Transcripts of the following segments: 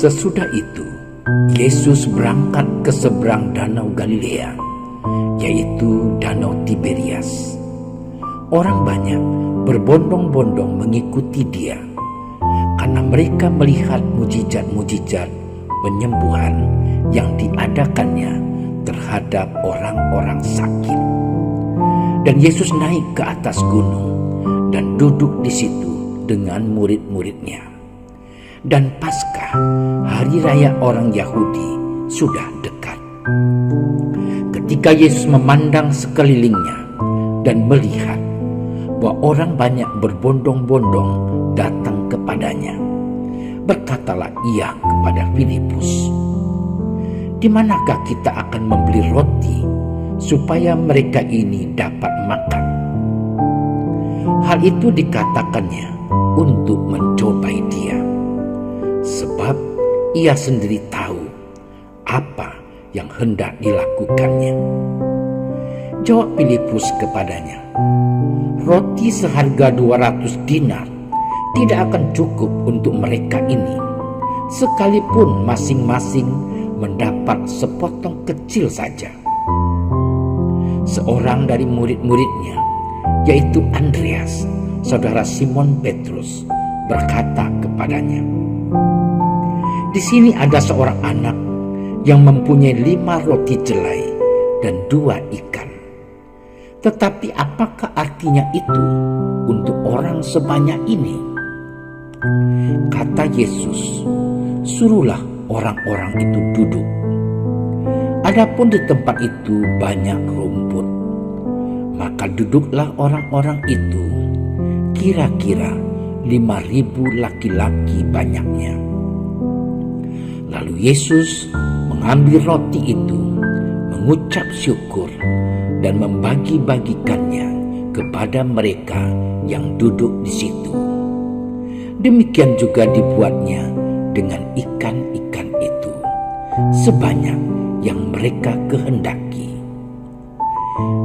Sesudah itu, Yesus berangkat ke seberang danau Galilea, yaitu danau Tiberias. Orang banyak berbondong-bondong mengikuti dia, karena mereka melihat mujizat-mujizat penyembuhan yang diadakannya terhadap orang-orang sakit. Dan Yesus naik ke atas gunung dan duduk di situ dengan murid-muridnya. Dan Paskah, hari raya orang Yahudi, sudah dekat. Ketika Yesus memandang sekelilingnya dan melihat bahwa orang banyak berbondong-bondong datang kepadanya, berkatalah ia kepada Filipus, "Di manakah kita akan membeli roti supaya mereka ini dapat makan?" Hal itu dikatakannya untuk mencobai dia, sebab ia sendiri tahu apa yang hendak dilakukannya. Jawab Filipus kepadanya, "Roti seharga 200 dinar tidak akan cukup untuk mereka ini, sekalipun masing-masing mendapat sepotong kecil saja." Seorang dari murid-muridnya, yaitu Andreas, saudara Simon Petrus, berkata kepadanya, "Di sini ada seorang anak yang mempunyai 5 roti jelai dan 2 ikan. Tetapi apakah artinya itu untuk orang sebanyak ini?" Kata Yesus, "Suruhlah orang-orang itu duduk." Adapun di tempat itu banyak rumput, maka duduklah orang-orang itu, kira-kira 5.000 laki-laki banyaknya. Lalu Yesus mengambil roti itu, mengucap syukur, dan membagi-bagikannya kepada mereka yang duduk di situ. Demikian juga dibuatnya dengan ikan-ikan itu, sebanyak yang mereka kehendaki.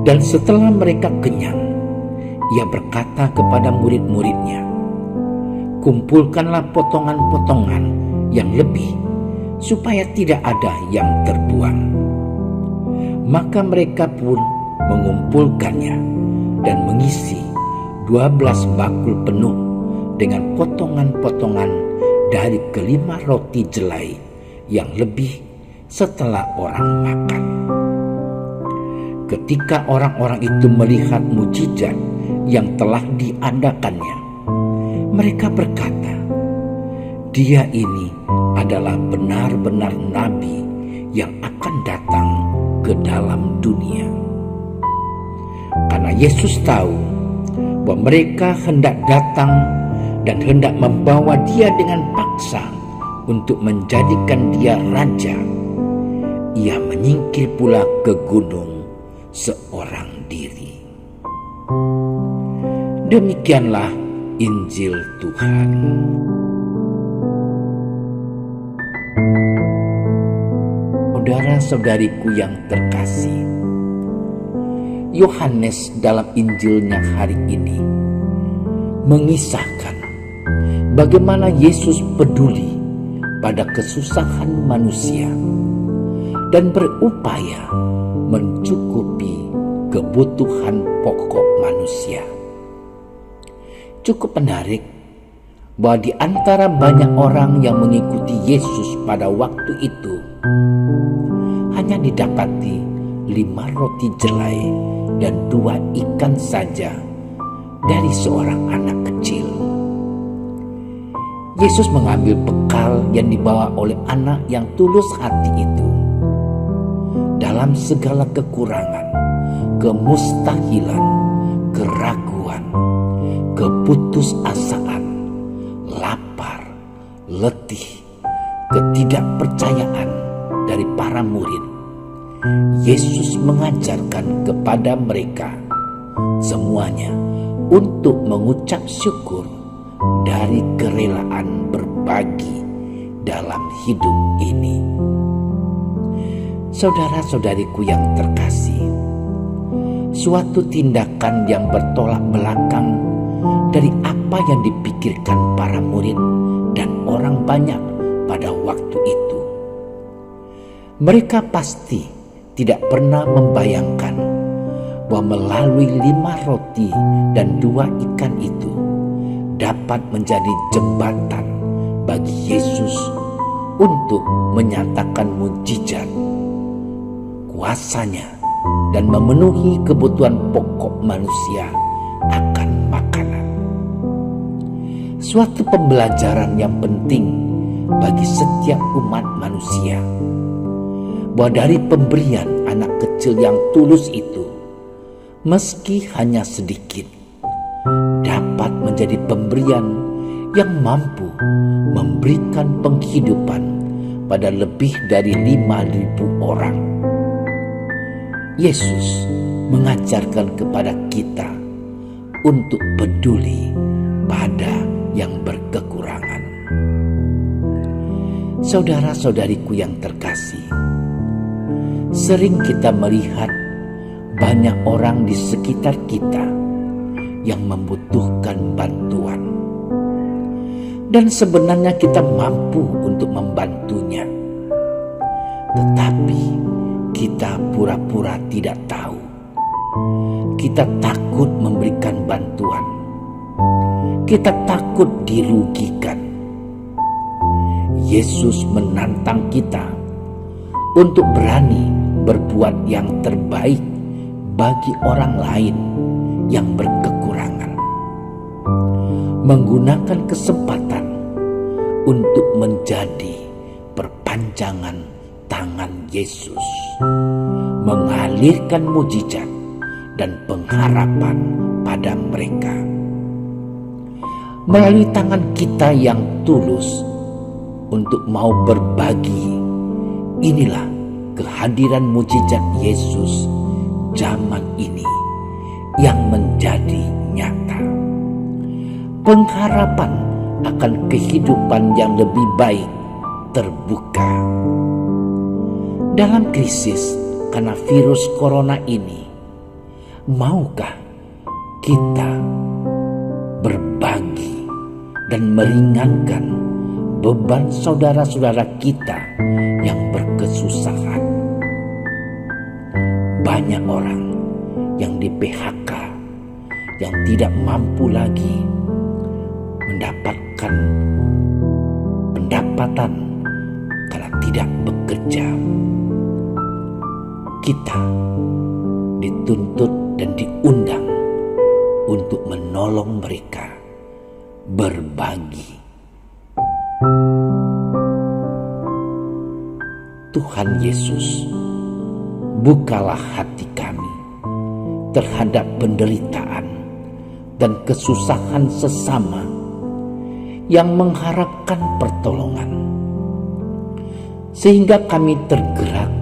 Dan setelah mereka kenyang, ia berkata kepada murid-muridnya, "Kumpulkanlah potongan-potongan yang lebih, supaya tidak ada yang terbuang." Maka mereka pun mengumpulkannya dan mengisi 12 bakul penuh dengan potongan-potongan dari ke-5 roti jelai yang lebih setelah orang makan. Ketika orang-orang itu melihat mujizat yang telah diadakannya, mereka berkata, "Dia ini adalah benar-benar nabi yang akan datang ke dalam dunia." Karena Yesus tahu bahwa mereka hendak datang dan hendak membawa dia dengan paksa untuk menjadikan dia raja, ia menyingkir pula ke gunung seorang diri. Demikianlah Injil Tuhan. Saudara-saudariku yang terkasih, Yohanes dalam Injilnya hari ini mengisahkan bagaimana Yesus peduli pada kesusahan manusia dan berupaya mencukupi kebutuhan pokok manusia. Cukup menarik bahwa di antara banyak orang yang mengikuti Yesus pada waktu itu, hanya didapati 5 roti jelai dan 2 ikan saja dari seorang anak kecil. Yesus mengambil bekal yang dibawa oleh anak yang tulus hati itu. Dalam segala kekurangan, kemustahilan, keraguan, keputusasaan, lapar, letih, ketidakpercayaan dari para murid, Yesus mengajarkan kepada mereka semuanya untuk mengucap syukur dari kerelaan berbagi dalam hidup ini. Saudara-saudariku yang terkasih, suatu tindakan yang bertolak belakang dari apa yang dipikirkan para murid dan orang banyak pada waktu itu. Mereka pasti tidak pernah membayangkan bahwa melalui 5 roti dan 2 ikan itu dapat menjadi jembatan bagi Yesus untuk menyatakan mujizat kuasanya dan memenuhi kebutuhan pokok manusia akan makanan. Suatu pembelajaran yang penting bagi setiap umat manusia, bahwa dari pemberian anak kecil yang tulus itu, meski hanya sedikit, dapat menjadi pemberian yang mampu memberikan penghidupan pada lebih dari 5.000 orang. Yesus mengajarkan kepada kita untuk peduli pada yang berkekurangan. Saudara-saudariku yang terkasih, sering kita melihat banyak orang di sekitar kita yang membutuhkan bantuan, dan sebenarnya kita mampu untuk membantunya, tetapi kita pura-pura tidak tahu. Kita takut memberikan bantuan. Kita takut dirugikan. Yesus menantang kita untuk berani berbuat yang terbaik bagi orang lain yang berkekurangan, menggunakan kesempatan untuk menjadi perpanjangan tangan Yesus, mengalirkan mujizat dan pengharapan pada mereka. Melalui tangan kita yang tulus untuk mau berbagi, inilah kehadiran mujizat Yesus zaman ini yang menjadi nyata. Pengharapan akan kehidupan yang lebih baik terbuka. Dalam krisis karena virus corona ini, maukah kita berbagi dan meringankan beban saudara-saudara kita yang berkesusahan? Banyak orang yang di PHK, yang tidak mampu lagi mendapatkan pendapatan karena tidak bekerja. Kita dituntut dan diundang untuk menolong mereka, berbagi. Tuhan Yesus, bukalah hati kami terhadap penderitaan dan kesusahan sesama yang mengharapkan pertolongan, sehingga kami tergerak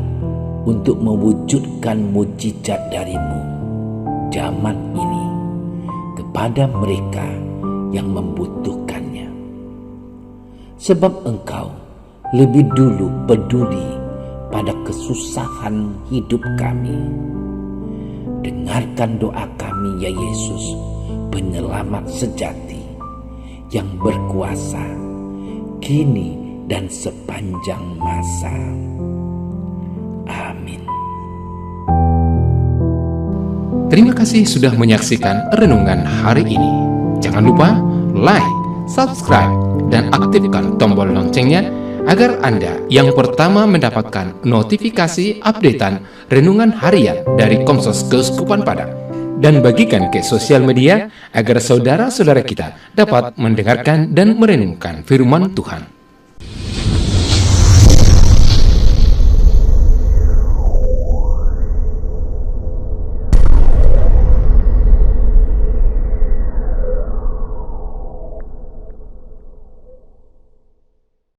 untuk mewujudkan mujizat dari-Mu zaman ini kepada mereka yang membutuhkannya. Sebab Engkau lebih dulu peduli pada kesusahan hidup kami. Dengarkan doa kami, ya Yesus, penyelamat sejati yang berkuasa kini dan sepanjang masa. Amin. Terima kasih sudah menyaksikan renungan hari ini. Jangan lupa like, subscribe, dan aktifkan tombol loncengnya agar Anda yang pertama mendapatkan notifikasi updatean renungan harian dari Komsos Keuskupan Padang. Dan bagikan ke sosial media agar saudara-saudara kita dapat mendengarkan dan merenungkan firman Tuhan.